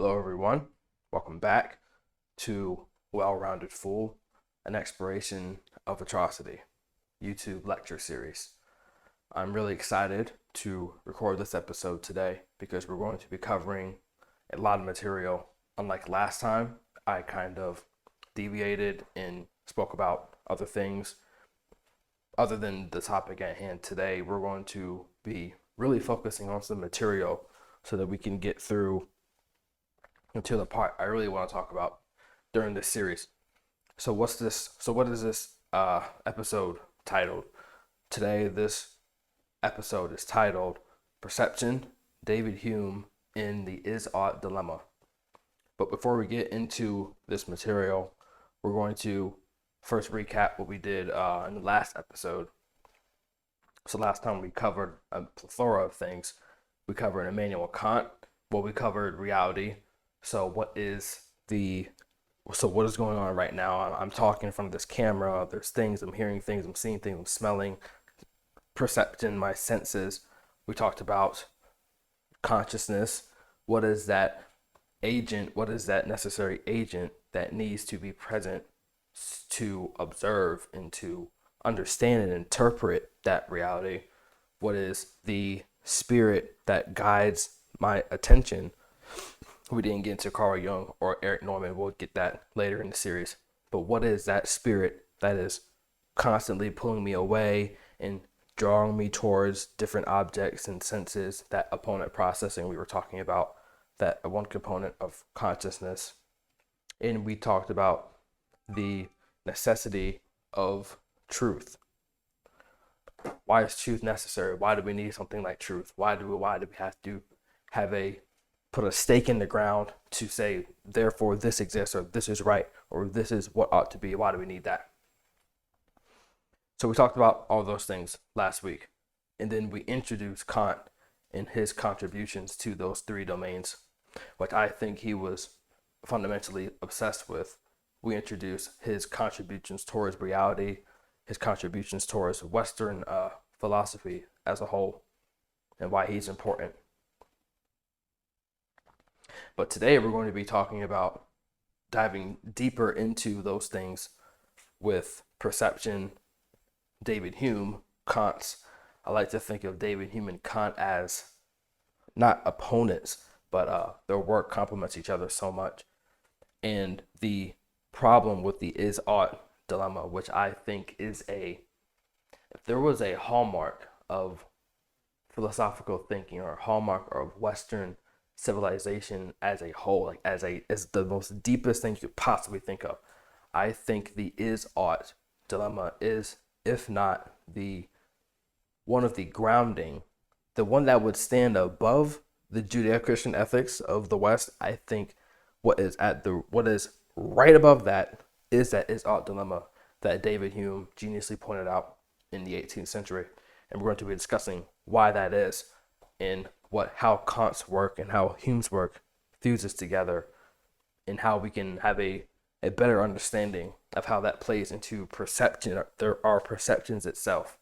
Hello, everyone. Welcome back to Well-Rounded Fool, an exploration of atrocity YouTube lecture series. I'm really excited to record this episode today because we're going to be covering a lot of material. Unlike last time, I kind of deviated and spoke about other things other than the topic at hand. Today, we're going to be really focusing on some material so that we can get through until the part I really want to talk about during this series. So what is this episode titled? Today, this episode is titled Perception, David Hume in the Is-Ought Dilemma. But before we get into this material, we're going to first recap what we did in the last episode. So last time we covered a plethora of things. We covered Immanuel Kant. We covered reality. So what is going on right now? I'm talking in front of this camera. There's things, I'm hearing things, I'm seeing things, I'm smelling, perception, my senses. We talked about consciousness. What is that agent? What is that necessary agent that needs to be present to observe and to understand and interpret that reality? What is the spirit that guides my attention? We didn't get into Carl Jung or Erich Neumann. We'll get that later in the series. But what is that spirit that is constantly pulling me away and drawing me towards different objects and senses? That opponent processing we were talking about, that one component of consciousness. And we talked about the necessity of truth. Why is truth necessary? Why do we need something like truth? Why do we have to put a stake in the ground to say, therefore this exists, or this is right, or this is what ought to be? Why do we need that? So we talked about all those things last week. And then we introduced Kant and his contributions to those three domains, which I think he was fundamentally obsessed with. We introduced his contributions towards reality, his contributions towards Western philosophy as a whole, and why he's important. But today we're going to be talking about diving deeper into those things with perception, David Hume, Kant's. I like to think of David Hume and Kant as not opponents, but their work complements each other so much. And the problem with the is-ought dilemma, which I think is if there was a hallmark of philosophical thinking or a hallmark of Western civilization as a whole, like as the most deepest thing you could possibly think of, I think the is-ought dilemma is, if not the one of the grounding, the one that would stand above the Judeo-Christian ethics of the West. I think what is right above that is is-ought dilemma that David Hume geniusly pointed out in the 18th century. And we're going to be discussing why that is and how Kant's work and how Hume's work fuses together, and how we can have a better understanding of how that plays into perception. There are perceptions itself,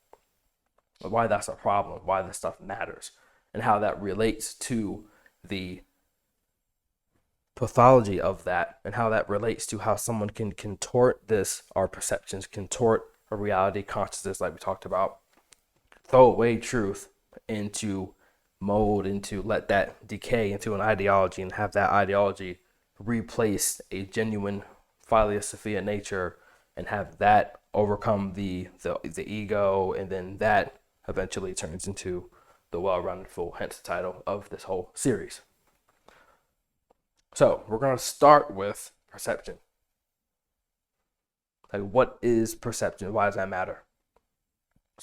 why that's a problem, why this stuff matters, and how that relates to the pathology of that, and how that relates to how someone can contort our perceptions, contort a reality, consciousness, like we talked about, throw away truth into mold, into let that decay into an ideology, and have that ideology replace a genuine philosophia nature, and have that overcome the ego, and then that eventually turns into the Well-Rounded Fool, hence the title of this whole series. So we're going to start with perception. Like, what is perception? Why does that matter?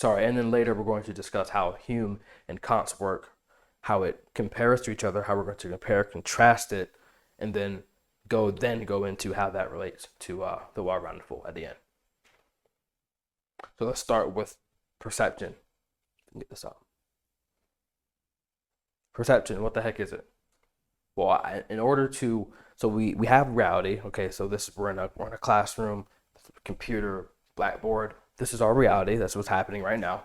And then later we're going to discuss how Hume and Kant's work, how it compares to each other, how we're going to contrast it, and then go into how that relates to the Well-Rounded Fool at the end. So let's start with perception. Get this up. Perception, what the heck is it? Well, we have reality. Okay, so we're in a classroom, computer, blackboard. This is our reality. That's what's happening right now.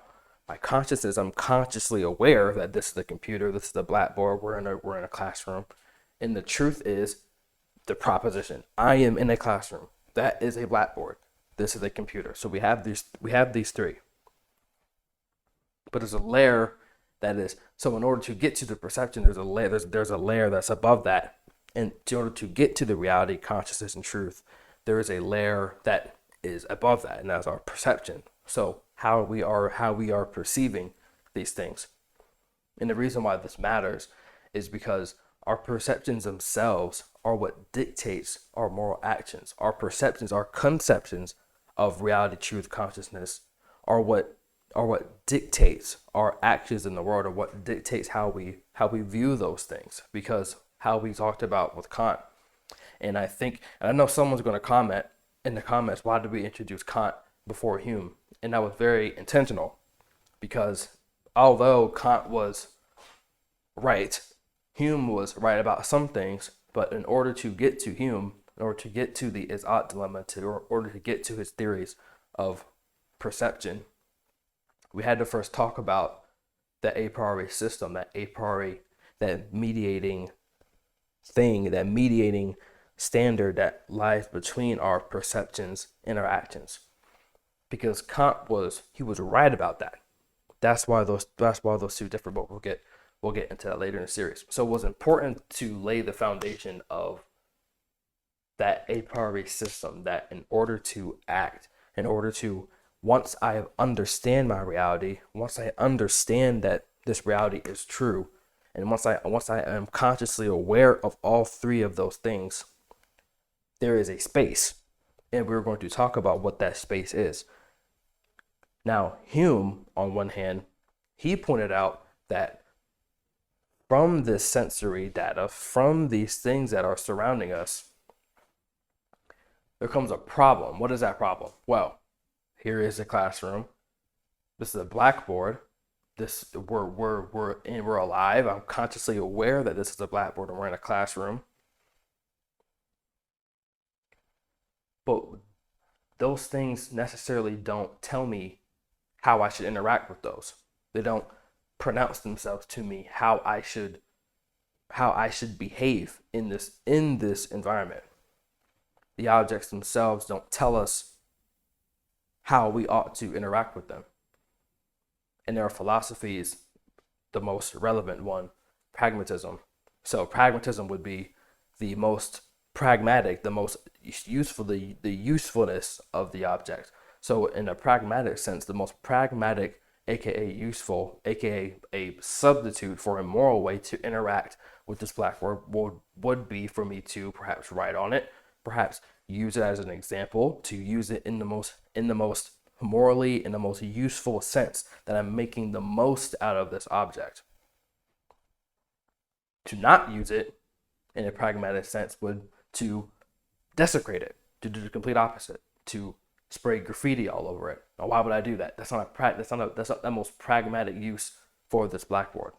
My consciousness, I'm consciously aware that this is the computer, this is the blackboard, we're in a classroom, And the truth is the proposition. I am in a classroom. That is a blackboard. This is a computer. So we have these three. But there's a layer that is, so in order to get to the perception, there's a layer that's above that. And in order to get to the reality, consciousness, and truth, there is a layer that is above that, and that's our perception. So how we are perceiving these things. And the reason why this matters is because our perceptions themselves are what dictates our moral actions. Our perceptions, our conceptions of reality, truth, consciousness are what dictates our actions in the world, or what dictates how we view those things. Because how we talked about with Kant, and I know someone's going to comment in the comments, why did we introduce Kant before Hume? And that was very intentional, because although Kant was right, Hume was right about some things. But in order to get to Hume, in order to get to the is-ought dilemma, in order to get to his theories of perception, we had to first talk about the a priori system, that mediating thing, that mediating standard that lies between our perceptions and our actions. Because Kant was right about that. That's why those two differ, but we'll get into that later in the series. So it was important to lay the foundation of that a priori system, that in order to act, once I understand my reality, once I understand that this reality is true, and once I am consciously aware of all three of those things, there is a space, and we're going to talk about what that space is. Now, Hume, on one hand, he pointed out that from this sensory data, from these things that are surrounding us, there comes a problem. What is that problem? Well, here is a classroom. This is a blackboard. We're alive. I'm consciously aware that this is a blackboard and we're in a classroom. But those things necessarily don't tell me how I should interact with those. They don't pronounce themselves to me how I should behave in this environment. The objects themselves don't tell us how we ought to interact with them. And their philosophy is the most relevant one, pragmatism. So pragmatism would be the most pragmatic, the most useful, the usefulness of the object. So in a pragmatic sense, the most pragmatic, aka useful, aka a substitute for a moral way to interact with this blackboard would be for me to perhaps write on it, perhaps use it as an example, to use it in the most morally, in the most useful sense, that I'm making the most out of this object. To not use it in a pragmatic sense would to desecrate it, to do the complete opposite, to spray graffiti all over it. Now, why would I do that? That's not the most pragmatic use for this blackboard.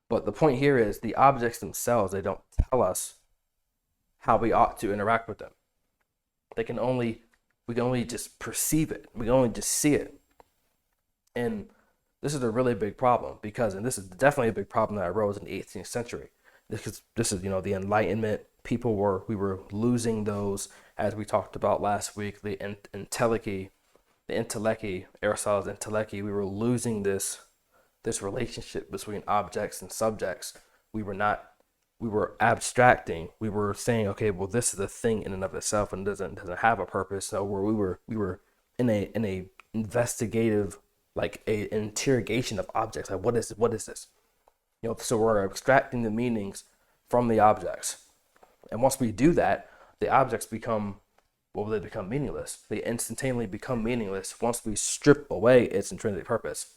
But the point here is the objects themselves, they don't tell us how we ought to interact with them. We can only just perceive it. We can only just see it. And this is a really big problem, and this is definitely a big problem that arose in the 18th century. This is the Enlightenment. We were losing those, as we talked about last week, the entelechy, Aristotle's entelechy. We were losing this relationship between objects and subjects. We were abstracting. We were saying, okay, well, this is a thing in and of itself and doesn't have a purpose. So we were in a investigative, like a interrogation of objects. Like, what is this? So we're abstracting the meanings from the objects. And once we do that, the objects become meaningless. They instantaneously become meaningless once we strip away its intrinsic purpose.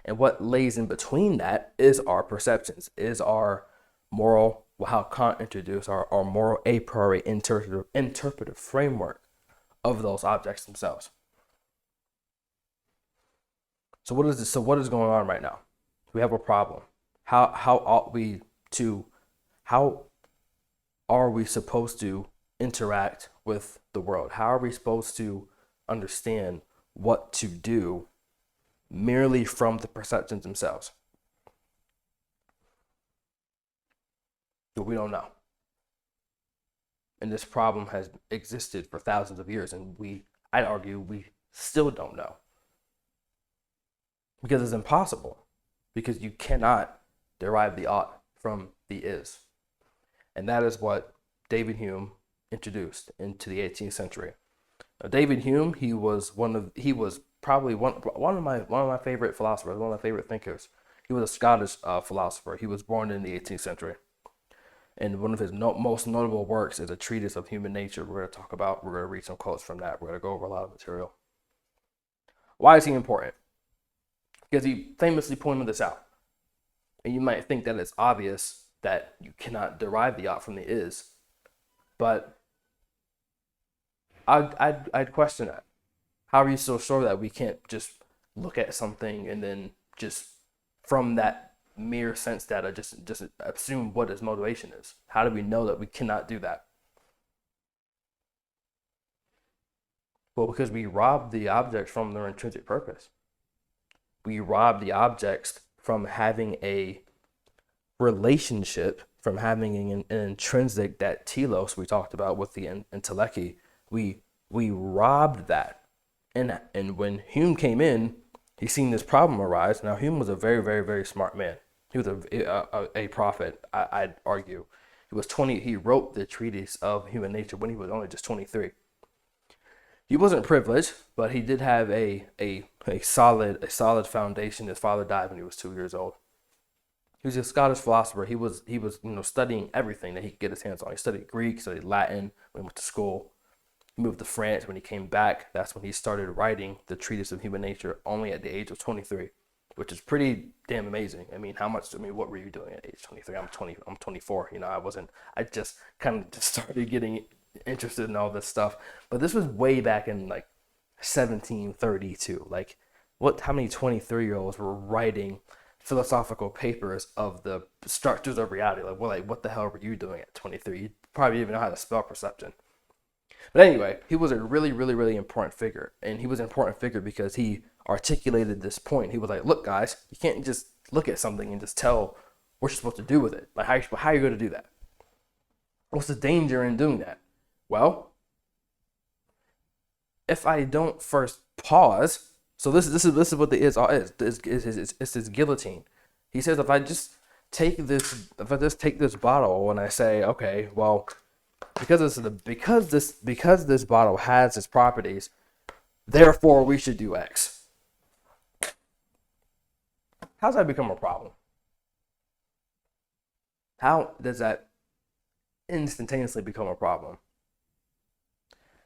And what lays in between that is our perceptions, is our moral, how Kant introduced our moral a priori interpretive framework of those objects themselves. So what is this? So what is going on right now? We have a problem. How are we supposed to interact with the world? How are we supposed to understand what to do merely from the perceptions themselves? But we don't know. And this problem has existed for thousands of years, and I'd argue we still don't know. Because it's impossible. Because you cannot derive the ought from the is. And that is what David Hume introduced into the 18th century. Now, David Hume, he was probably one of my favorite philosophers, one of my favorite thinkers. He was a Scottish philosopher. He was born in the 18th century. And one of his most notable works is a treatise of human nature. We're going to read some quotes from that. We're going to go over a lot of material. Why is he important? Because he famously pointed this out. And you might think that it's obvious that you cannot derive the ought from the is. But I'd question that. How are you so sure that we can't just look at something and then just from that mere sense data just assume what his motivation is? How do we know that we cannot do that? Well, because we rob the objects from their intrinsic purpose. We rob the objects from having a relationship, from having an intrinsic, that telos we talked about with the entelechy. We robbed that. And when Hume came in, he seen this problem arise. Now, Hume was a very, very, very smart man. He was a prophet, I'd argue. He was 20. He wrote the treatise of human nature when he was only just 23. He wasn't privileged, but he did have a solid foundation. His father died when he was 2 years old. He was a Scottish philosopher. He was studying everything that he could get his hands on. He studied Greek, studied Latin when he went to school. He moved to France. When he came back, that's when he started writing the treatise of human nature, only at the age of 23, which is pretty damn amazing. What were you doing at age 23? I'm 24. I just kind of started getting interested in all this stuff. But this was way back in like 1732. Like, how many 23-year-olds were writing philosophical papers of the structures of reality? What the hell were you doing at 23? You probably didn't even know how to spell perception. But anyway, he was a really, really, really important figure. And he was an important figure because he articulated this point. He was like, look, guys, you can't just look at something and just tell what you're supposed to do with it. Like, how are you going to do that? What's the danger in doing that? Well, if I don't first pause, so this is what the is it's this guillotine. He says, if I just take this bottle and I say, okay, well, because this bottle has its properties, therefore we should do X. How does that become a problem? How does that instantaneously become a problem?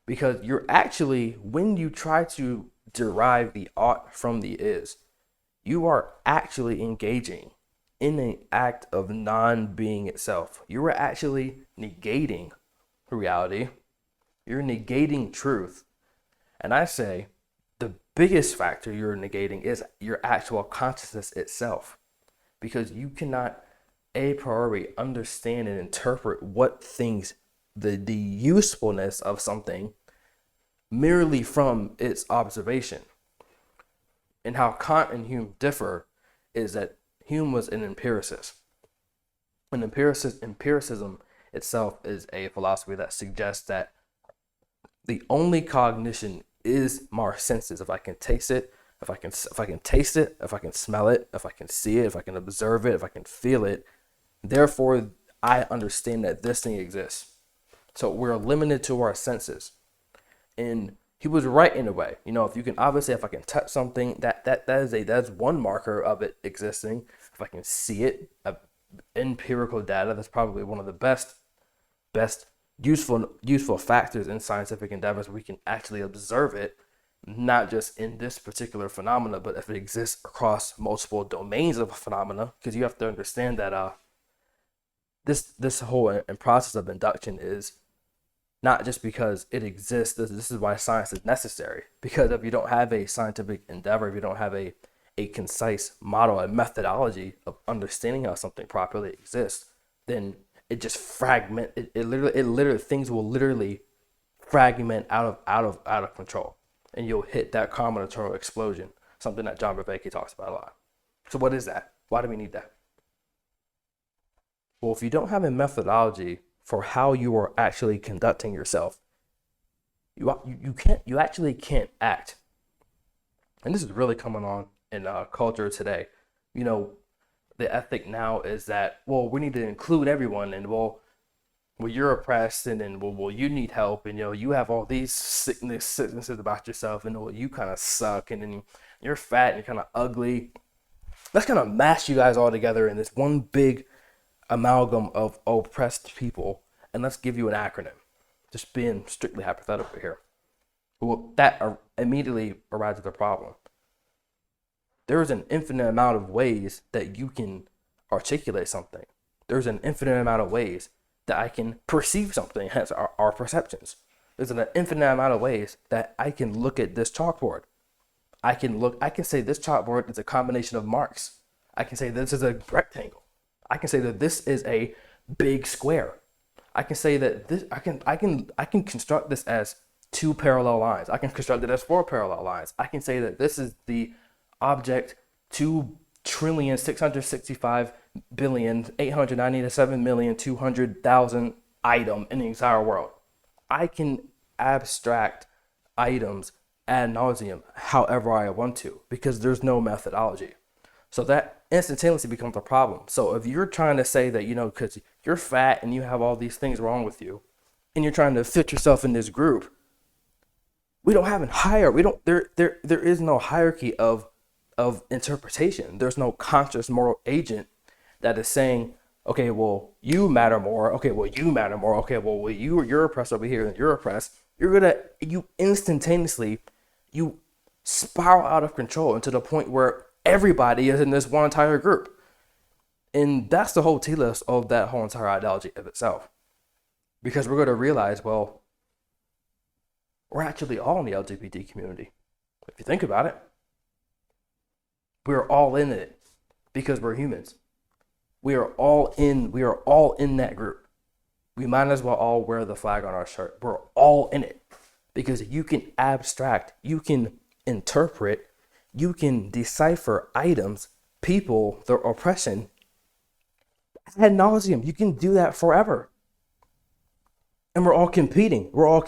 Because you're actually, when you try to derive the ought from the is, you are actually engaging in an act of non-being itself. You are actually negating reality. You're negating truth. And I say the biggest factor you're negating is your actual consciousness itself. Because you cannot a priori understand and interpret what things, the usefulness of something merely from its observation. And how Kant and Hume differ is that Hume was an empiricist. Empiricism itself is a philosophy that suggests that the only cognition is my senses. If I can taste it, if I can taste it, if I can smell it, if I can see it, if I can observe it, if I can feel it, therefore I understand that this thing exists. So we're limited to our senses. And he was right in a way. If you can, obviously, if I can touch something, that's one marker of it existing. If I can see it, empirical data, that's probably one of the best useful factors in scientific endeavors. We can actually observe it, not just in this particular phenomena, but if it exists across multiple domains of a phenomena. Because you have to understand that this whole process of induction is not just because it exists. This is why science is necessary. Because if you don't have a scientific endeavor, if you don't have a concise model, a methodology of understanding how something properly exists, then it just fragment. It literally things will literally fragment out of control, and you'll hit that combinatorial explosion. Something that John Beveke talks about a lot. So what is that? Why do we need that? Well, if you don't have a methodology for how you are actually conducting yourself, you actually can't act. And this is really coming on in culture today. You know, the ethic now is that, well, we need to include everyone, and well, you're oppressed, and then well, you need help, and you have all these sicknesses about yourself, and well, you kind of suck, and then you're fat and you're kind of ugly. Let's kind of mash you guys all together in this one big amalgam of oppressed people, and let's give you an acronym. Just being strictly hypothetical here. Well, that immediately arises a problem. There is an infinite amount of ways that you can articulate something. There's an infinite amount of ways that I can perceive something, hence our perceptions. There's an infinite amount of ways that I can look at this chalkboard. I can say this chalkboard is a combination of marks. I can say this is a rectangle. I can say that this is a big square. I can say that this, I can construct this as 2 parallel lines. I can construct it as 4 parallel lines. I can say that this is the object 2,665,897,200,000 item in the entire world. I can abstract items ad nauseum however I want to, because there's no methodology. So that instantaneously becomes a problem. So if you're trying to say that, because you're fat and you have all these things wrong with you, and you're trying to fit yourself in this group, there is no hierarchy of interpretation. There's no conscious moral agent that is saying, okay, well, you matter more. Okay, well, you matter more. Okay, well, you're oppressed over here and you're oppressed. You instantaneously, you spiral out of control into the point where everybody is in this one entire group. And that's the whole telos of that whole entire ideology of itself. Because we're going to realize, well, we're actually all in the LGBT community. If you think about it, we're all in it because we're humans. We are all in that group. We might as well all wear the flag on our shirt. We're all in it because you can abstract, you can interpret, you can decipher items, people, their oppression ad nauseum. You can do that forever. And we're all competing. Well,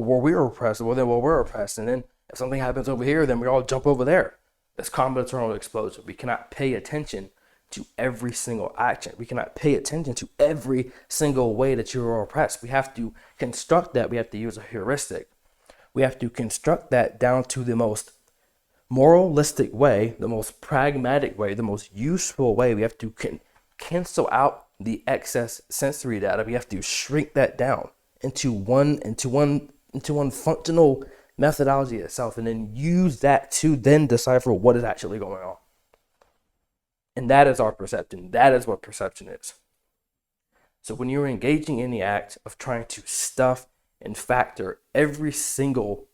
we're oppressed. We're oppressed. And then if something happens over here, then we all jump over there. That's combinatorial explosion. We cannot pay attention to every single action. We cannot pay attention to every single way that you are oppressed. We have to construct that. We have to use a heuristic. We have to construct that down to the most moralistic way, the most pragmatic way, the most useful way. We have to cancel out the excess sensory data. We have to shrink that down into one functional methodology itself, and then use that to then decipher what is actually going on. And that is our perception. That is what perception is. So when you're engaging in the act of trying to stuff and factor every single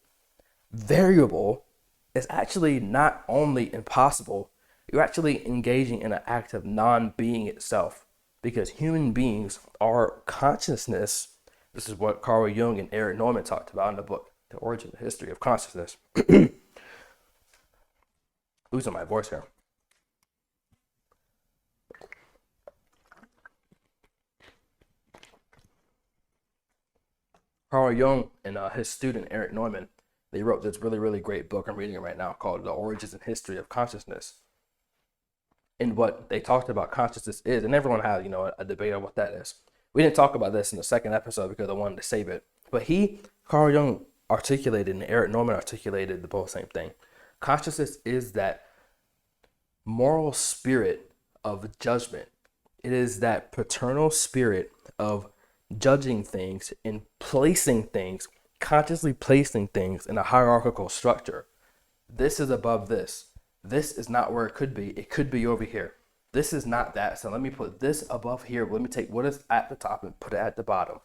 variable, it's actually not only impossible, you're actually engaging in an act of non-being itself. Because human beings are consciousness. This is what Carl Jung and Erich Neumann talked about in the book, The Origin and History of Consciousness. Losing my voice here. Carl Jung and his student Erich Neumann, they wrote this really, really great book. I'm reading it right now called The Origin and History of Consciousness. And what they talked about consciousness is, and everyone had, a debate on what that is. We didn't talk about this in the second episode because I wanted to save it. But Carl Jung articulated and Erich Neumann articulated the both same thing. Consciousness is that moral spirit of judgment. It is that paternal spirit of judging things and placing things, consciously placing things in a hierarchical structure. This is above this. This is not where it could be. It could be over here. This is not that. So let me put this above here. Let me take what is at the top and put it at the bottom.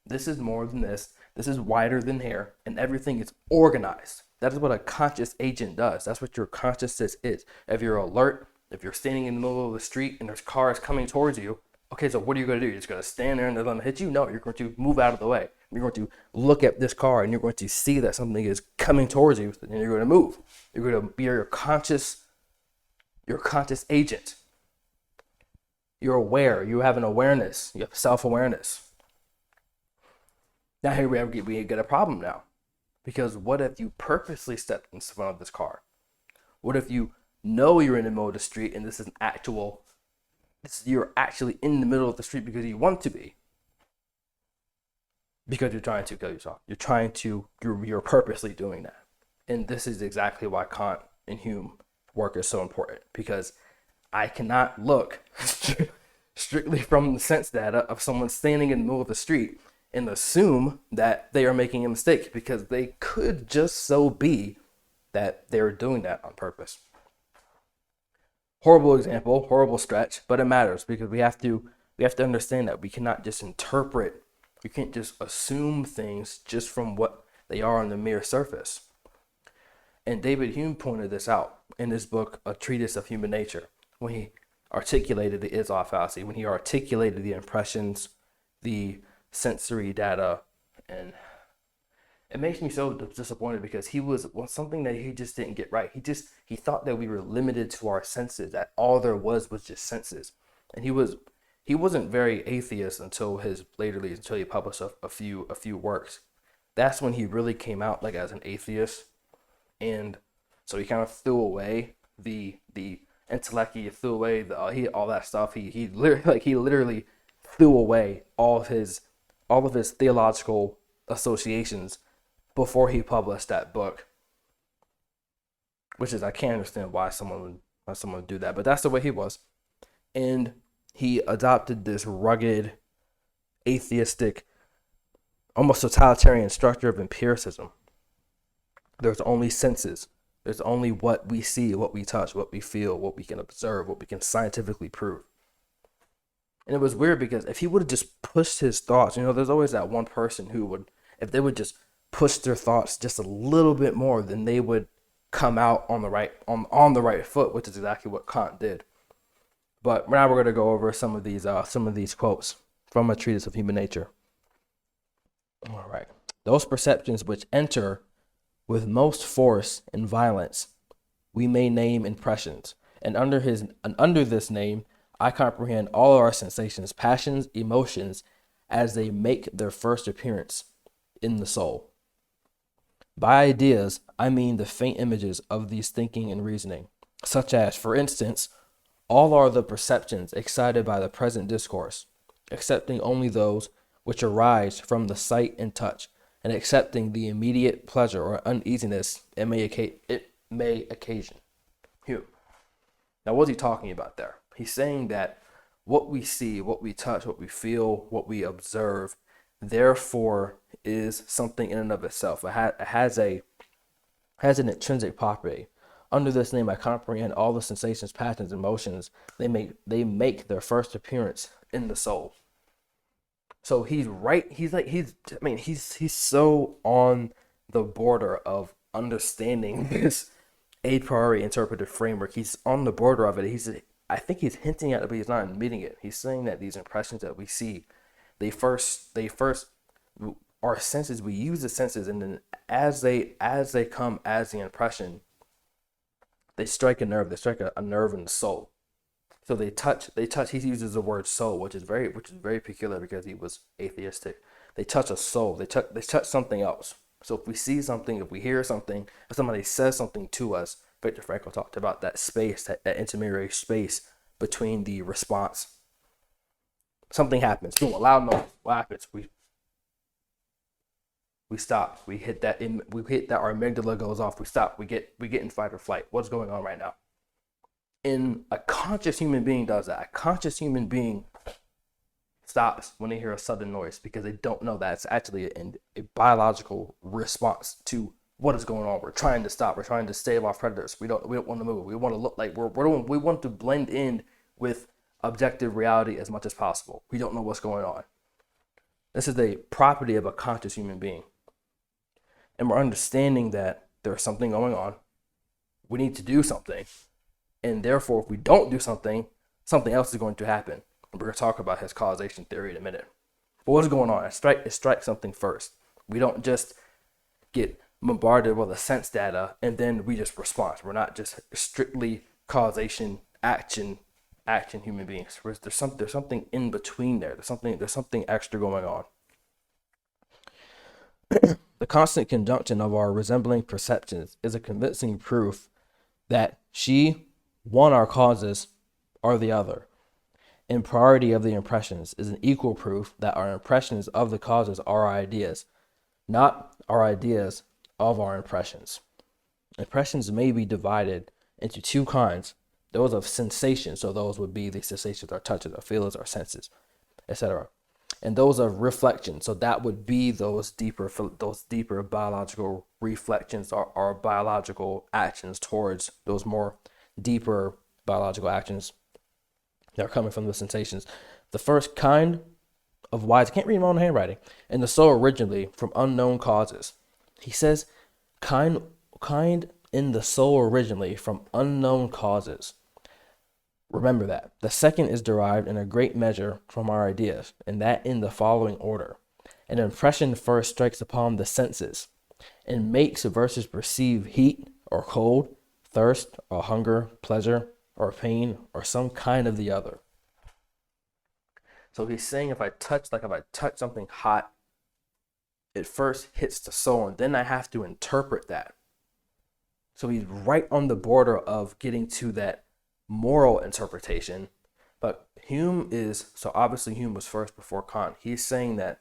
This is more than this. This is wider than here. And everything is organized. That is what a conscious agent does. That's what your consciousness is. If you're alert, if you're standing in the middle of the street and there's cars coming towards you, okay, so what are you going to do? You're just going to stand there and they're going to hit you? No, you're going to move out of the way. You're going to look at this car and you're going to see that something is coming towards you, and you're going to move. You're going to be your conscious agent. You're aware. You have an awareness. You have self-awareness. Now here we get a problem now. Because what if you purposely stepped in front of this car? What if you know you're in the middle of the street and you're actually in the middle of the street because you want to be? Because you're trying to kill yourself. You're purposely doing that. And this is exactly why Kant and Hume work is so important. Because I cannot look strictly from the sense data of someone standing in the middle of the street and assume that they are making a mistake, because they could just so be that they're doing that on purpose. Horrible example, horrible stretch, but it matters because we have to understand that we cannot just interpret, we can't just assume things just from what they are on the mere surface. And David Hume pointed this out in his book, A Treatise of Human Nature, when he articulated the is-ought fallacy, when he articulated the impressions, the sensory data. And it makes me so disappointed because he was something that he just didn't get right. He thought that we were limited to our senses, that all there was just senses. And he wasn't very atheist until until he published a few works. That's when he really came out like as an atheist. And so he kind of threw away the intellect, he threw away all that stuff. He literally threw away all of his theological associations before he published that book. Which is, I can't understand why someone would do that, but that's the way he was. And he adopted this rugged, atheistic, almost totalitarian structure of empiricism. There's only senses. There's only what we see, what we touch, what we feel, what we can observe, what we can scientifically prove. And it was weird because if he would have just pushed his thoughts, there's always that one person who would, if they would just push their thoughts just a little bit more, then they would come out on the right foot, which is exactly what Kant did. But now we're going to go over some of these quotes from A Treatise of Human Nature. All right. Those perceptions which enter with most force and violence, we may name impressions, and under this name, I comprehend all our sensations, passions, emotions, as they make their first appearance in the soul. By ideas, I mean the faint images of these thinking and reasoning, such as, for instance, all are the perceptions excited by the present discourse, excepting only those which arise from the sight and touch, and accepting the immediate pleasure or uneasiness it may occasion. Hume. Now, what's he talking about there? He's saying that what we see, what we touch, what we feel, what we observe, therefore is something in and of itself. It has an intrinsic property. Under this name, I comprehend all the sensations, passions, emotions. They make their first appearance in the soul. So he's right. He's so on the border of understanding this a priori interpretive framework. He's on the border of it. I think he's hinting at it, but he's not admitting it. He's saying that these impressions that we see, they first our senses. We use the senses, and then as they come as the impression, they strike a nerve. They strike a nerve in the soul. So they touch. He uses the word soul, which is very peculiar because he was atheistic. They touch a soul. They touch something else. So if we see something, if we hear something, if somebody says something to us, Viktor Frankl talked about that space, that intermediary space between the response. Something happens. Boom, a loud noise. What happens? We stop. We hit that. Our amygdala goes off. We stop. We get in fight or flight. What's going on right now? And a conscious human being does that. A conscious human being stops when they hear a sudden noise because they don't know that it's actually a biological response to what is going on. We're trying to stop. We're trying to stave off predators. We don't want to move. We want to look like we want to blend in with objective reality as much as possible. We don't know what's going on. This is a property of a conscious human being. And we're understanding that there's something going on. We need to do something. And therefore, if we don't do something, something else is going to happen. And we're going to talk about his causation theory in a minute. But what's going on? It strikes something first. We don't just get bombarded with the sense data and then we just respond. We're not just strictly causation, action, action human beings. There's something in between there. There's something extra going on. The constant conjunction of our resembling perceptions is a convincing proof that one, our causes are the other. And priority of the impressions is an equal proof that our impressions of the causes are our ideas, not our ideas of our impressions. Impressions may be divided into two kinds, those of sensation, so those would be the sensations, our touches, our feelings, our senses, etc. And those of reflection, so that would be those deeper biological reflections, our biological actions towards those more deeper biological actions that are coming from the sensations. The first kind of wise, I can't read my own handwriting, and the soul originally from unknown causes. He says, kind in the soul originally from unknown causes. Remember that. The second is derived in a great measure from our ideas, and that in the following order. An impression first strikes upon the senses, and makes versus perceive heat or cold, thirst or hunger, pleasure or pain, or some kind of the other. So he's saying if I touch something hot, it first hits the soul, and then I have to interpret that. So he's right on the border of getting to that moral interpretation. But obviously Hume was first before Kant. He's saying that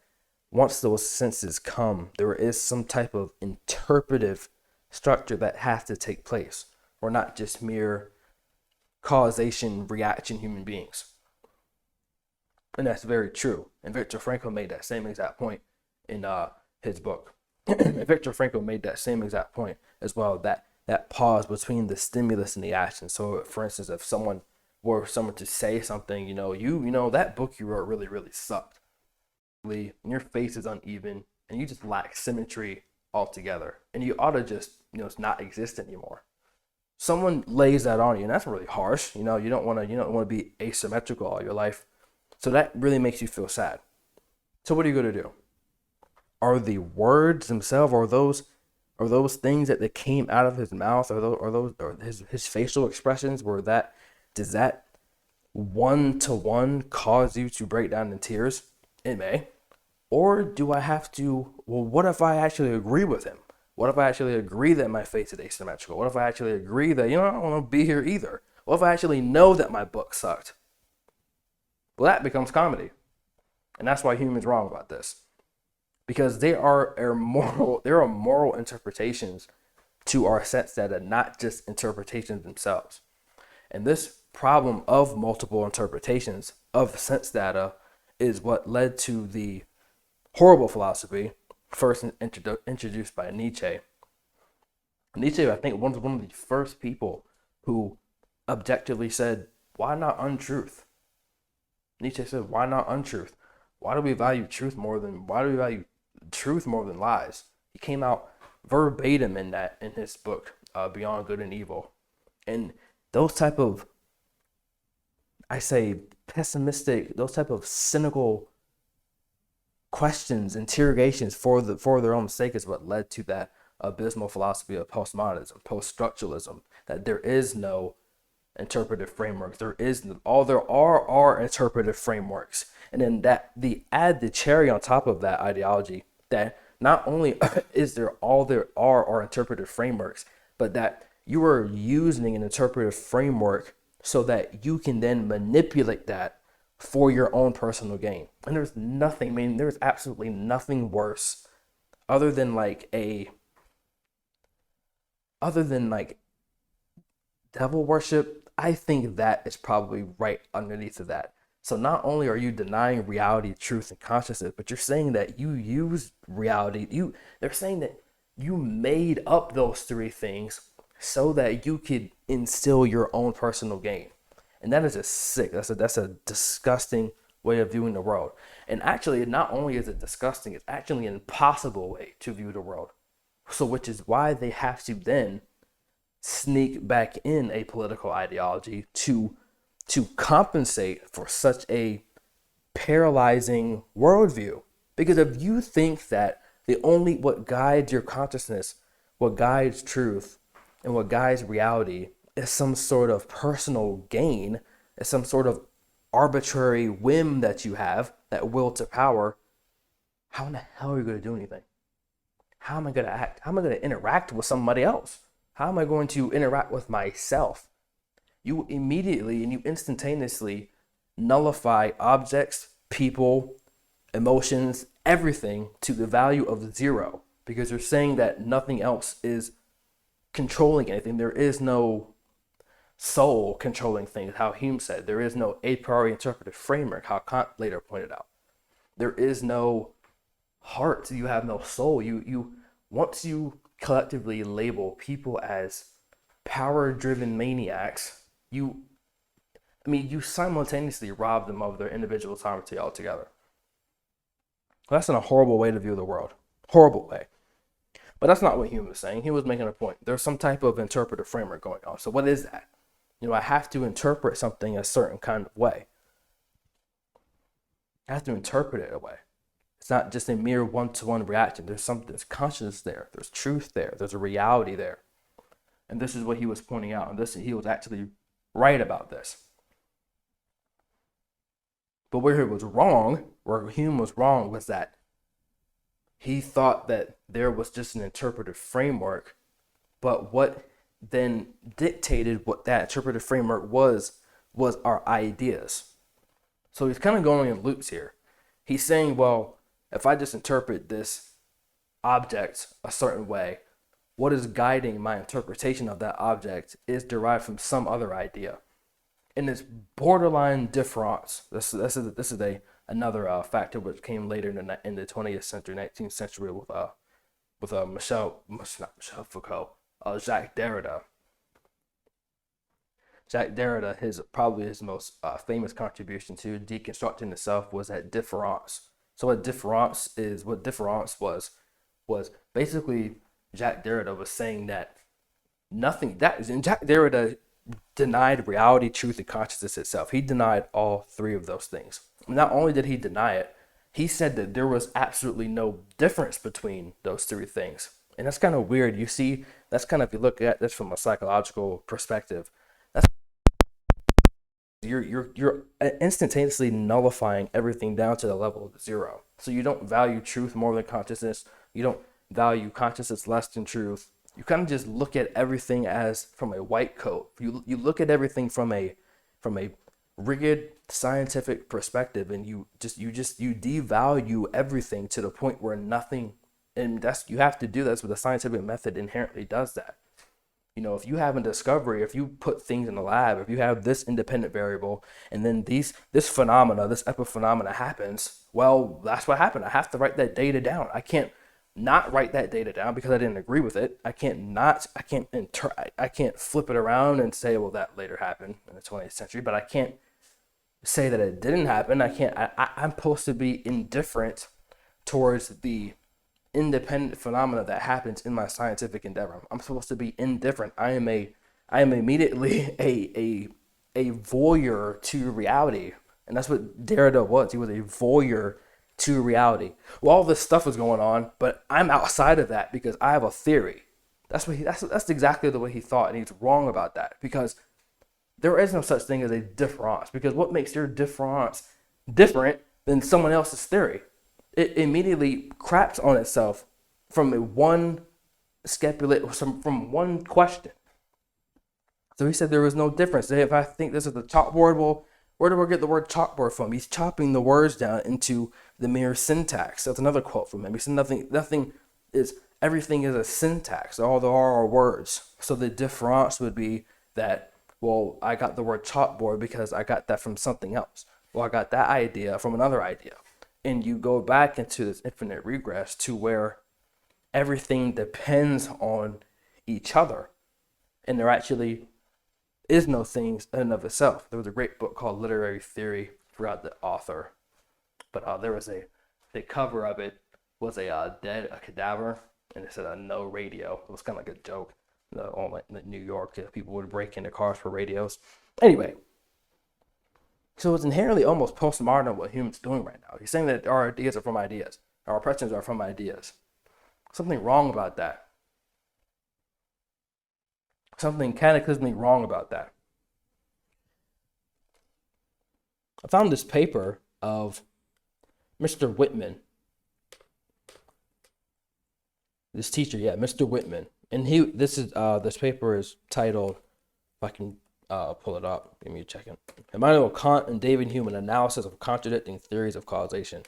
once those senses come, there is some type of interpretive structure that has to take place. We're not just mere causation, reaction human beings. And that's very true. And Viktor Frankl made that same exact point in his book. Viktor Frankl made that same exact point as well, that pause between the stimulus and the action. So for instance, if someone to say something, you know, that book you wrote really, really sucked. And your face is uneven and you just lack symmetry altogether. And you ought to just, not exist anymore. Someone lays that on you, and that's really harsh. You don't want to be asymmetrical all your life. So that really makes you feel sad. So what are you going to do? Are the words themselves, or those things that came out of his mouth, or his facial expressions, does that one-to-one cause you to break down in tears? It may. Or do I have to, what if I actually agree with him? What if I actually agree that my face is asymmetrical? What if I actually agree that, I don't want to be here either? What if I actually know that my book sucked? Well, that becomes comedy. And that's why Hume is wrong about this. Because there are moral interpretations to our sense data, not just interpretations themselves. And this problem of multiple interpretations of sense data is what led to the horrible philosophy first introduced by Nietzsche. Nietzsche, I think, was one of the first people who objectively said, why not untruth? Nietzsche said, why not untruth? Why do we value truth more than lies? He came out verbatim in his book, Beyond Good and Evil. And those type of, I say, pessimistic, those type of cynical questions, interrogations for their own sake is what led to that abysmal philosophy of postmodernism, post-structuralism, that there is no interpretive frameworks. All there are interpretive frameworks. And then add the cherry on top of that ideology, that not only there are interpretive frameworks, but that you are using an interpretive framework so that you can then manipulate that for your own personal gain. And there's absolutely nothing worse other than devil worship. I think that is probably right underneath of that. So not only are you denying reality, truth, and consciousness, but you're saying that you use reality. They're saying that you made up those three things so that you could instill your own personal gain. And that is just sick. That's a disgusting way of viewing the world. And actually, not only is it disgusting, it's actually an impossible way to view the world. So which is why they have to then sneak back in a political ideology to compensate for such a paralyzing worldview. Because if you think that what guides your consciousness, what guides truth, and what guides reality is some sort of personal gain, is some sort of arbitrary whim that you have, that will to power, how in the hell are you going to do anything? How am I going to act? How am I going to interact with somebody else? How am I going to interact with myself? You immediately and you instantaneously nullify objects, people, emotions, everything to the value of 0, because you're saying that nothing else is controlling anything. There is no soul controlling things, how Hume said. There is no a priori interpretive framework, how Kant later pointed out. There is no heart. You have no soul. You once you collectively label people as power-driven maniacs, you simultaneously rob them of their individual sovereignty altogether. That's a horrible way to view the world. Horrible way. But that's not what Hume was saying. He was making a point. There's some type of interpretive framework going on. So what is that? I have to interpret something a certain kind of way. I have to interpret it a way. It's not just a mere one-to-one reaction. There's consciousness there. There's truth there. There's a reality there. And this is what he was pointing out. And he was actually right about this. But where Hume was wrong was that he thought that there was just an interpretive framework, but what then dictated what that interpretive framework was our ideas. So he's kind of going in loops here. He's saying, well, if I just interpret this object a certain way, what is guiding my interpretation of that object is derived from some other idea. And it's borderline difference. This is another factor which came later in the 20th century, 19th century with Jacques Derrida. Jacques Derrida, probably his most famous contribution to deconstructing the self was that différance. So what différance was basically Jacques Derrida was saying that Jacques Derrida denied reality, truth, and consciousness itself. He denied all three of those things. Not only did he deny it, he said that there was absolutely no difference between those three things. And that's kind of weird. You see, that's kind of, if you look at this from a psychological perspective, that's you're instantaneously nullifying everything down to the level of 0. So you don't value truth more than consciousness. You don't value consciousness less than truth. You kind of just look at everything as from a white coat. You look at everything from a rigid scientific perspective, and you devalue everything to the point where nothing. And you have to do that. That's what the scientific method inherently does that. If you have a discovery, if you put things in the lab, if you have this independent variable, and then this epiphenomena happens, well, that's what happened. I have to write that data down. I can't not write that data down because I didn't agree with it. I can't flip it around and say, well, that later happened in the 20th century, but I can't say that it didn't happen. I'm supposed to be indifferent towards the independent phenomena that happens in my scientific endeavor. I'm supposed to be indifferent. I am immediately a voyeur to reality. And that's what Derrida was. He was a voyeur to reality. Well, all this stuff is going on, but I'm outside of that because I have a theory. That's exactly the way he thought, and he's wrong about that, because there is no such thing as a difference. Because what makes your difference different than someone else's theory? It immediately craps on itself from one question. So he said there was no difference. If I think this is the chalkboard, well, where do I get the word chalkboard from? He's chopping the words down into the mere syntax. That's another quote from him. He said everything is a syntax. All there are words. So the difference would be that, well, I got the word chalkboard because I got that from something else. Well, I got that idea from another idea. And you go back into this infinite regress to where everything depends on each other. And there actually is no things in and of itself. There was a great book called Literary Theory. I forgot the author. But there was the cover of it was a cadaver, and it said no radio. It was kind of like a joke. In New York, people would break into cars for radios. Anyway. So it's inherently almost postmodern what Hume's doing right now. He's saying that our ideas are from ideas. Our impressions are from ideas. Something wrong about that. Something cataclysmically wrong about that. I found this paper of Mr. Whitman, this teacher, Mr. Whitman, and this paper is titled, if I can pull it up, give me a second. Immanuel Kant and David Hume, an analysis of contradicting theories of causation.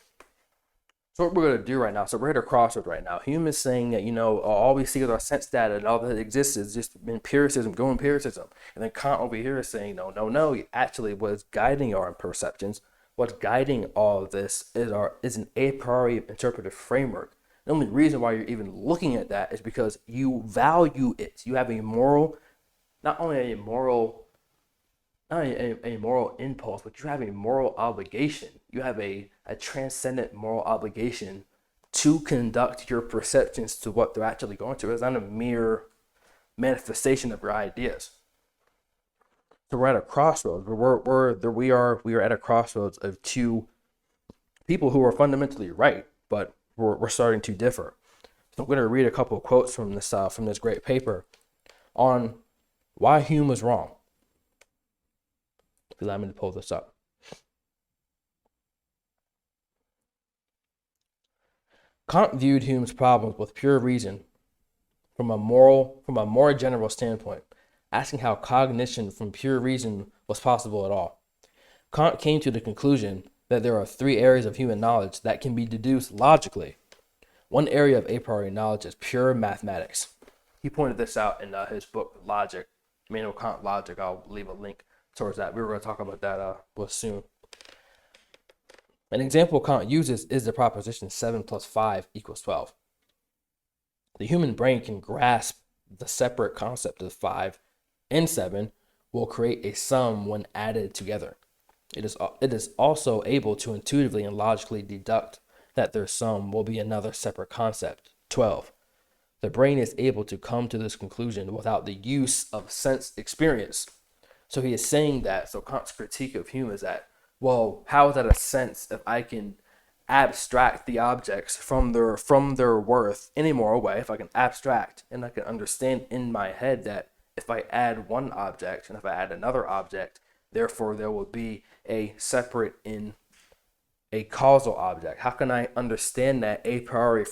So what we're going to do right now, so we're at a crossroads right now. Hume is saying that, all we see with our sense data and all that exists is just empiricism, go empiricism. And then Kant over here is saying, no, he actually was guiding our perceptions. What's guiding all of this is an a priori interpretive framework. The only reason why you're even looking at that is because you value it. You have a moral, not only a moral impulse, but you have a moral obligation. You have a transcendent moral obligation to conduct your perceptions to what they're actually going to. It's not a mere manifestation of your ideas. So we're at a crossroads. We are at a crossroads of two people who are fundamentally right, but we're starting to differ. So I'm going to read a couple of quotes from this great paper on why Hume was wrong. Allow me to pull this up. Kant viewed Hume's problems with pure reason from a more general standpoint, asking how cognition from pure reason was possible at all. Kant came to the conclusion that there are three areas of human knowledge that can be deduced logically. One area of a priori knowledge is pure mathematics. He pointed this out in his book, Logic, Immanuel Kant Logic. I'll leave a link towards that. We were going to talk about that soon. An example Kant uses is the proposition 7 plus 5 equals 12. The human brain can grasp the separate concept of 5 and 7 will create a sum when added together. It is also able to intuitively and logically deduct that their sum will be another separate concept, 12. The brain is able to come to this conclusion without the use of sense experience. So he is saying that, so Kant's critique of Hume is that, well, how is that a sense if I can abstract the objects from their worth in a moral way, if I can abstract and I can understand in my head that if I add one object and if I add another object, therefore there will be a separate in a causal object. How can I understand that a priori?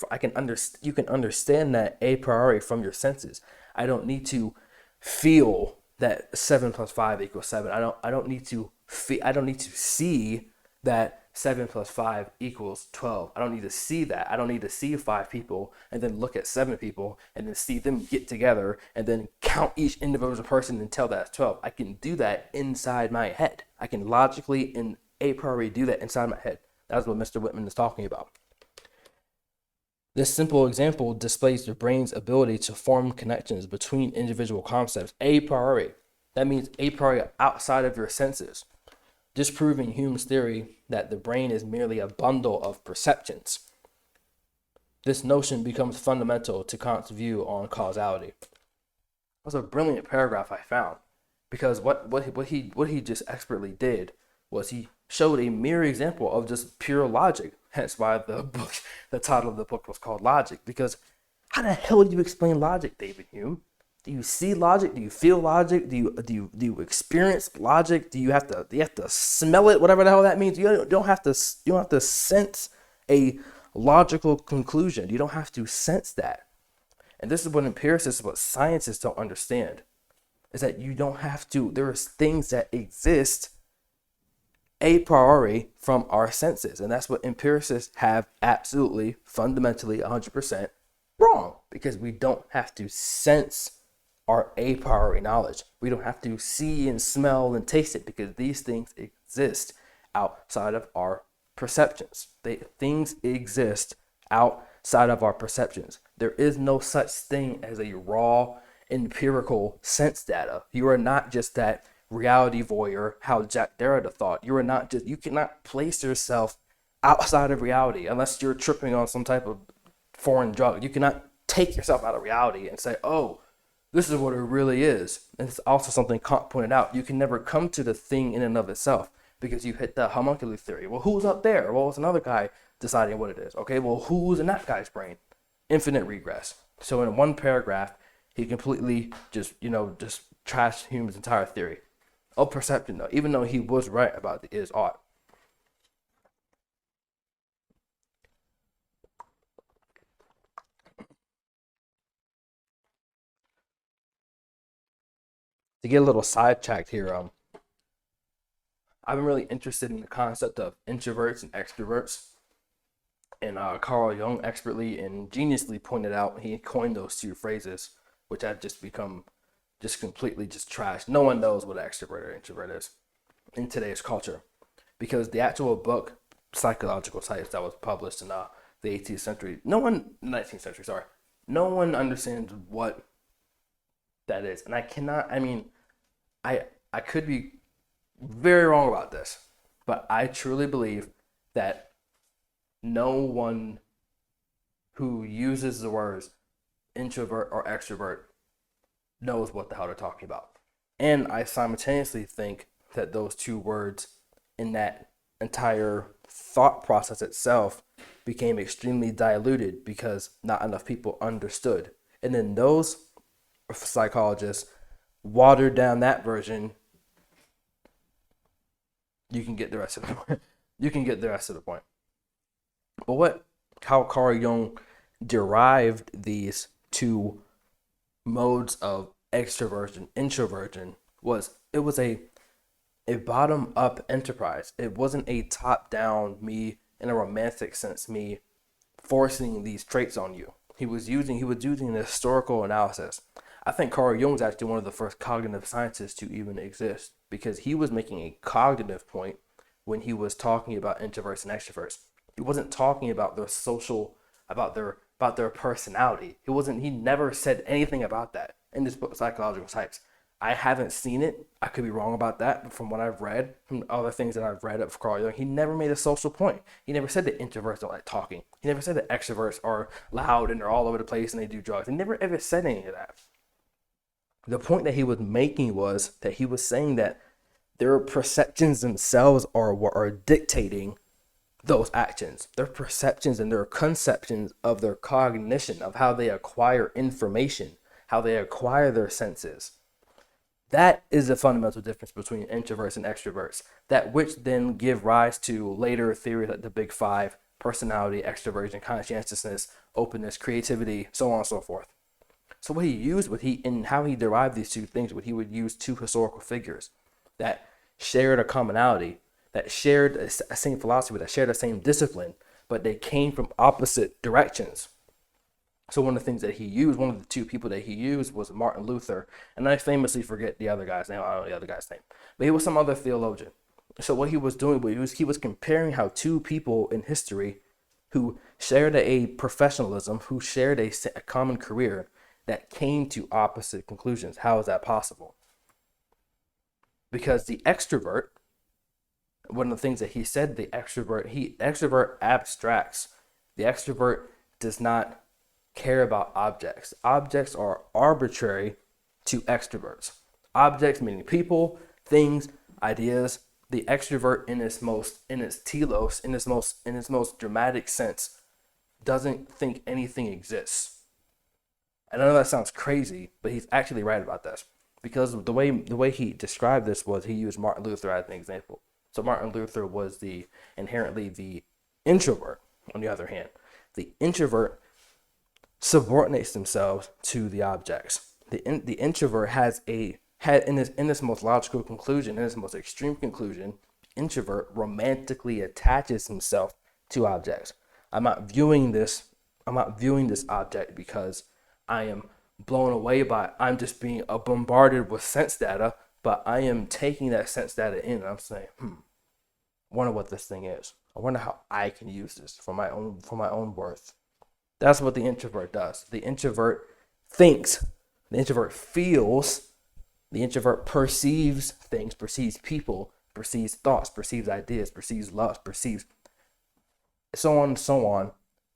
You can understand that a priori from your senses. I don't need to feel that 7 plus 5 equals 7. I don't need to see that 7 plus 5 equals 12. I don't need to see that. I don't need to see 5 people and then look at 7 people and then see them get together and then count each individual person and tell that's 12. I can do that inside my head. I can logically and a priori do that inside my head. That's what Mr. Whitman is talking about. This simple example displays the brain's ability to form connections between individual concepts a priori. That means a priori outside of your senses, disproving Hume's theory that the brain is merely a bundle of perceptions. This notion becomes fundamental to Kant's view on causality. That was a brilliant paragraph I found, because what he just expertly did was he showed a mere example of just pure logic. Hence why the title of the book was called Logic. Because how the hell do you explain logic, David Hume? Do you see logic? Do you feel logic? Do you experience logic? Do you have to smell it? Whatever the hell that means. You don't have to sense a logical conclusion. You don't have to sense that. And this is what empiricists, what scientists don't understand, is that you don't have to. There are things that exist a priori from our senses, and that's what empiricists have absolutely, fundamentally, 100% wrong, because we don't have to sense our a priori knowledge. We don't have to see and smell and taste it, because these things exist outside of our perceptions. Things exist outside of our perceptions. There is no such thing as a raw empirical sense data. You are not just that reality voyeur, how Jacques Derrida thought. You cannot place yourself outside of reality unless you're tripping on some type of foreign drug. You cannot take yourself out of reality and say, oh, this is what it really is. And it's also something Kant pointed out. You can never come to the thing in and of itself because you hit the homuncular theory. Well, who's up there? Well, it's another guy deciding what it is. Okay, well, who's in that guy's brain? Infinite regress. So in one paragraph, he completely just trashed Hume's entire theory of perception, though, even though he was right about the is ought. To get a little sidetracked here, I've been really interested in the concept of introverts and extroverts. And Carl Jung expertly and geniusly pointed out, he coined those two phrases, which have just become just completely just trash. No one knows what an extrovert or introvert is in today's culture, because the actual book, Psychological Types, that was published in the 18th century, 19th century, sorry, no one understands what that is. And I could be very wrong about this, but I truly believe that no one who uses the words introvert or extrovert knows what the hell they're talking about. And I simultaneously think that those two words in that entire thought process itself became extremely diluted because not enough people understood. And then those psychologists watered down that version. You can get the rest of the point. But how Carl Jung derived these two modes of extroversion, introversion, was a bottom up enterprise. It wasn't a top down, me in a romantic sense, me forcing these traits on you. He was using an historical analysis. I think Carl Jung was actually one of the first cognitive scientists to even exist, because he was making a cognitive point when he was talking about introverts and extroverts. He wasn't talking about their social, about their personality. He never said anything about that in this book, Psychological Types. I haven't seen it. I could be wrong about that, but from what I've read, from other things that I've read of Carl Jung, he never made a social point. He never said that introverts don't like talking. He never said that extroverts are loud and they're all over the place and they do drugs. He never ever said any of that. The point that he was making was that he was saying that their perceptions themselves are dictating those actions. Their perceptions and their conceptions of their cognition, of how they acquire information, how they acquire their senses. That is the fundamental difference between introverts and extroverts, that which then give rise to later theories like the Big Five: personality, extroversion, conscientiousness, openness, creativity, so on and so forth. So what he used, in how he derived these two things, he would use two historical figures that shared a commonality, that shared a same philosophy, that shared the same discipline, but they came from opposite directions. So one of the two people that he used was Martin Luther, and I famously forget the other guy's name. I don't know the other guy's name, but he was some other theologian. So what he was doing, he was comparing how two people in history who shared a professionalism, who shared a common career, that came to opposite conclusions. How is that possible? Because the extrovert, one of the things that he said, the extrovert abstracts. The extrovert does not care about objects. Objects are arbitrary to extroverts. Objects meaning people, things, ideas. The extrovert in its most dramatic sense, doesn't think anything exists. And I know that sounds crazy, but he's actually right about this, because the way he described this was he used Martin Luther as an example. So Martin Luther was inherently the introvert. On the other hand, the introvert subordinates themselves to the objects. The introvert in this most logical conclusion, in this most extreme conclusion, introvert romantically attaches himself to objects. I'm not viewing this object because I am blown away by it. I'm just being bombarded with sense data, but I am taking that sense data in and I'm saying, I wonder what this thing is. I wonder how I can use this for my own worth. That's what the introvert does. The introvert thinks, the introvert feels, the introvert perceives things, perceives people, perceives thoughts, perceives ideas, perceives love, perceives so on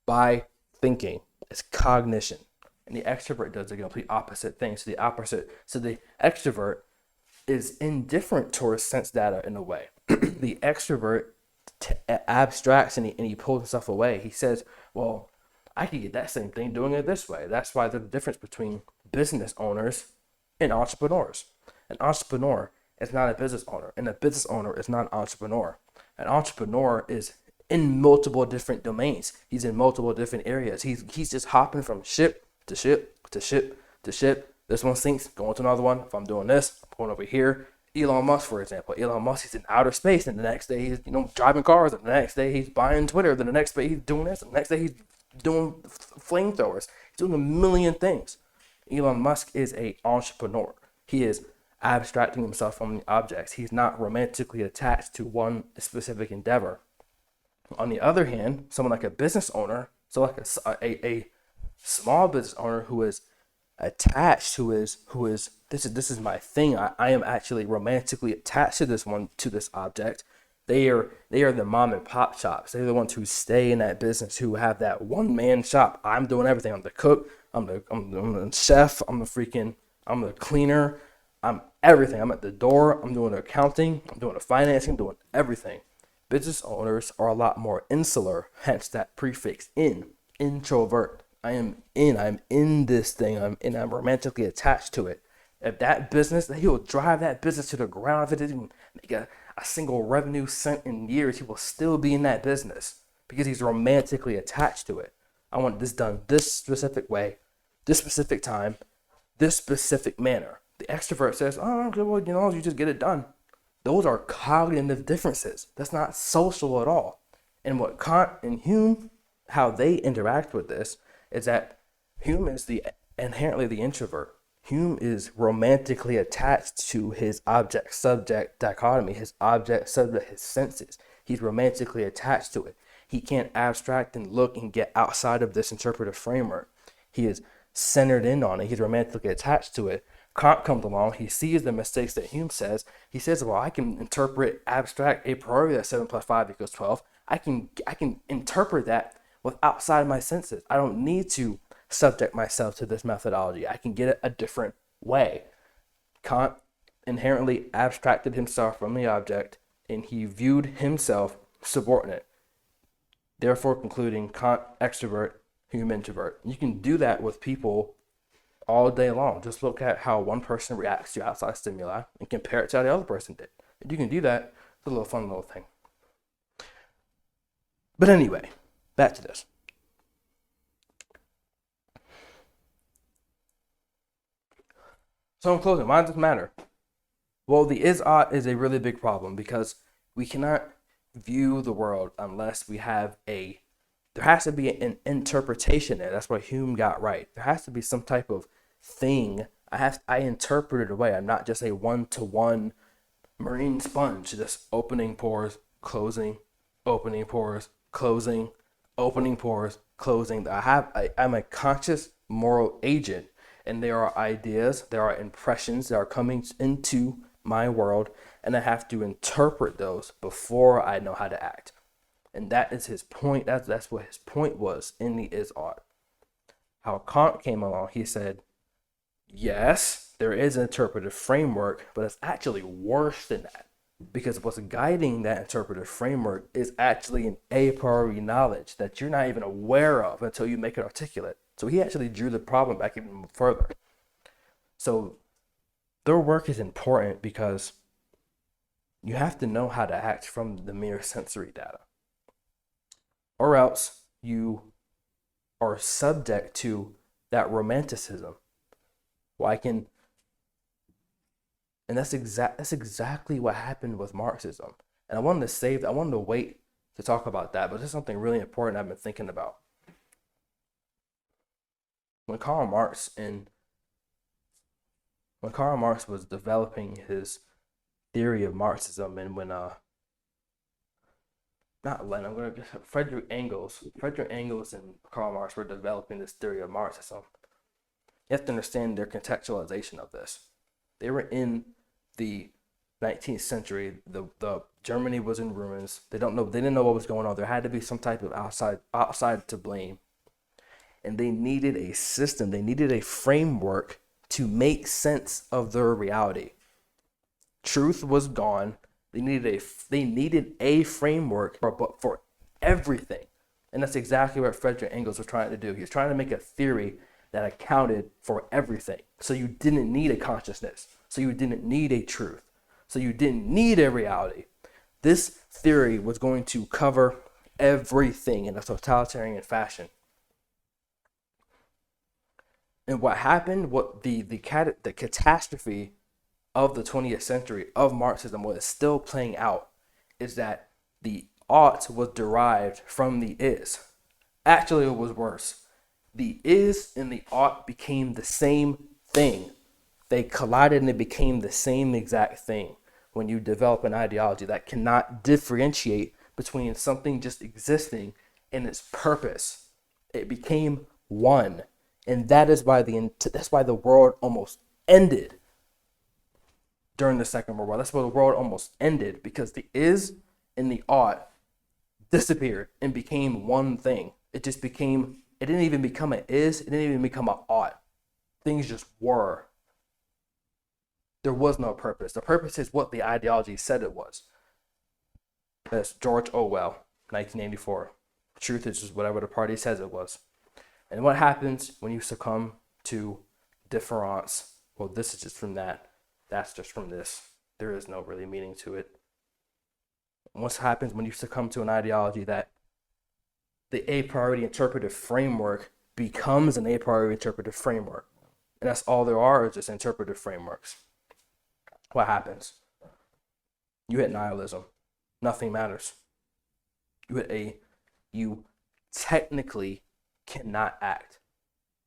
by thinking. It's cognition. And the extrovert does the complete opposite thing. So the extrovert is indifferent towards sense data in a way. The extrovert abstracts and he pulls himself away. He says, well, I can get that same thing doing it this way. That's why there's a difference between business owners and entrepreneurs. An entrepreneur is not a business owner, and a business owner is not an entrepreneur. An entrepreneur is in multiple different domains. He's in multiple different areas. He's just hopping from ship to ship to ship to ship This one sinks, going to another one. If I'm doing this, I'm going over here. Elon Musk, for example. Elon Musk, he's in outer space, and the next day he's, driving cars, and the next day he's buying Twitter, then the next day he's doing this, and the next day he's doing flamethrowers. He's doing a million things. Elon Musk is an entrepreneur. He is abstracting himself from the objects. He's not romantically attached to one specific endeavor. On the other hand, someone like a business owner, so like a small business owner who is attached, who is this is my thing. I am actually romantically attached to this object. They are the mom and pop shops. They're the ones who stay in that business, who have that one man shop. I'm doing everything. I'm the cook. I'm the chef. I'm the cleaner. I'm everything. I'm at the door. I'm doing the accounting. I'm doing the financing. I'm doing everything. Business owners are a lot more insular, hence that prefix introvert. I'm in this thing. I'm romantically attached to it. If that business, he will drive that business to the ground. If it didn't make a single revenue cent in years, he will still be in that business because he's romantically attached to it. I want this done this specific way, this specific time, this specific manner. The extrovert says, oh, okay, well, you just get it done. Those are cognitive differences. That's not social at all. And what Kant and Hume, how they interact with this, is that Hume is inherently the introvert. Hume is romantically attached to his object-subject dichotomy, his object-subject, his senses. He's romantically attached to it. He can't abstract and look and get outside of this interpretive framework. He is centered in on it. He's romantically attached to it. Kant comes along. He sees the mistakes that Hume says. He says, well, I can interpret abstract a priori that 7 plus 5 equals 12. I can interpret that with outside my senses. I don't need to subject myself to this methodology. I can get it a different way. Kant inherently abstracted himself from the object, and he viewed himself subordinate. Therefore concluding Kant extrovert, Hume introvert. You can do that with people all day long. Just look at how one person reacts to outside stimuli and compare it to how the other person did. If you can do that, it's a little fun little thing. But anyway, back to this. So in closing, why does this matter? Well, the is-ought is a really big problem because we cannot view the world unless we have there has to be an interpretation there. That's what Hume got right. There has to be some type of thing. I interpret it away. I'm not just a one-to-one marine sponge, just opening pores, closing, opening pores, closing, opening pores, closing. I'm a conscious moral agent, and there are ideas, there are impressions that are coming into my world, and I have to interpret those before I know how to act. And that is his point. That's what his point was in the is-ought. How Kant came along, he said, yes, there is an interpretive framework, but it's actually worse than that. Because what's guiding that interpretive framework is actually an a priori knowledge that you're not even aware of until you make it articulate. So he actually drew the problem back even further. So their work is important because you have to know how to act from the mere sensory data. Or else you are subject to that romanticism. And that's exactly what happened with Marxism. And I wanted to wait to talk about that, but there's something really important I've been thinking about. When Karl Marx was developing his theory of Marxism, and when Frederick Engels and Karl Marx were developing this theory of Marxism, you have to understand their contextualization of this. They were in the 19th century. The Germany was in ruins. They didn't know what was going on. There had to be some type of outside to blame. And they needed a system. They needed a framework to make sense of their reality. Truth was gone. They needed a framework for everything. And that's exactly what Frederick Engels was trying to do. He was trying to make a theory that accounted for everything. So you didn't need a consciousness. So you didn't need a truth. So you didn't need a reality. This theory was going to cover everything in a totalitarian fashion. And what happened, what the catastrophe of the 20th century of Marxism, what is still playing out, is that the ought was derived from the is. Actually, it was worse. The is and the ought became the same thing. They collided and it became the same exact thing. When you develop an ideology that cannot differentiate between something just existing and its purpose, it became one. And that's why the world almost ended during the Second World War. That's why the world almost ended, because the is and the ought disappeared and became one thing. It didn't even become an is, it didn't even become an ought. Things just were. There was no purpose. The purpose is what the ideology said it was. That's George Orwell, 1984. Truth is just whatever the party says it was. And what happens when you succumb to différance? Well, this is just from that. That's just from this. There is no really meaning to it. What happens when you succumb to an ideology that the a priori interpretive framework becomes an a priori interpretive framework? And that's all there are, is just interpretive frameworks. What happens? You hit nihilism. Nothing matters. You technically cannot act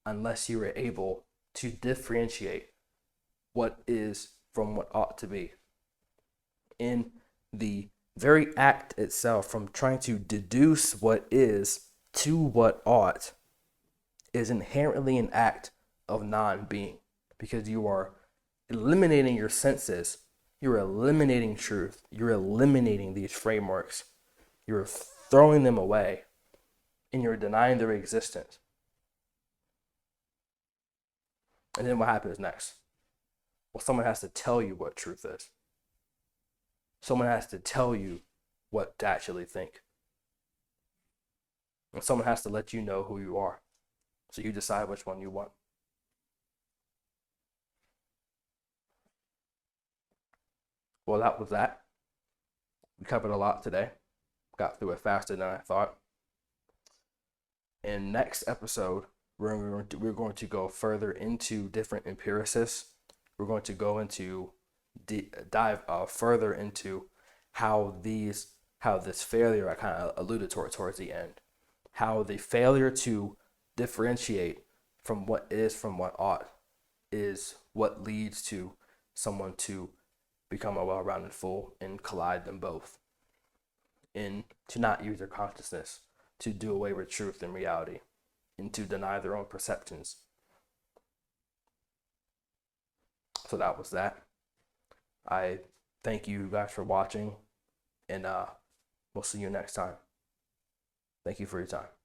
unless you are able to differentiate what is from what ought to be. In the very act itself, from trying to deduce what is to what ought, is inherently an act of non-being, because you are eliminating your senses, you're eliminating truth, you're eliminating these frameworks, you're throwing them away, and you're denying their existence. And then what happens next? Well, someone has to tell you what truth is. Someone has to tell you what to actually think. And someone has to let you know who you are, so you decide which one you want. Well, that was that. We covered a lot today. Got through it faster than I thought. In next episode, we're going to go further into different empiricists. We're going to go into dive further into how this failure I kind of alluded towards the end, how the failure to differentiate from what is from what ought is what leads to someone to become a well-rounded fool and collide them both, and to not use their consciousness, to do away with truth and reality, and to deny their own perceptions. So that was that. I thank you guys for watching, and we'll see you next time. Thank you for your time.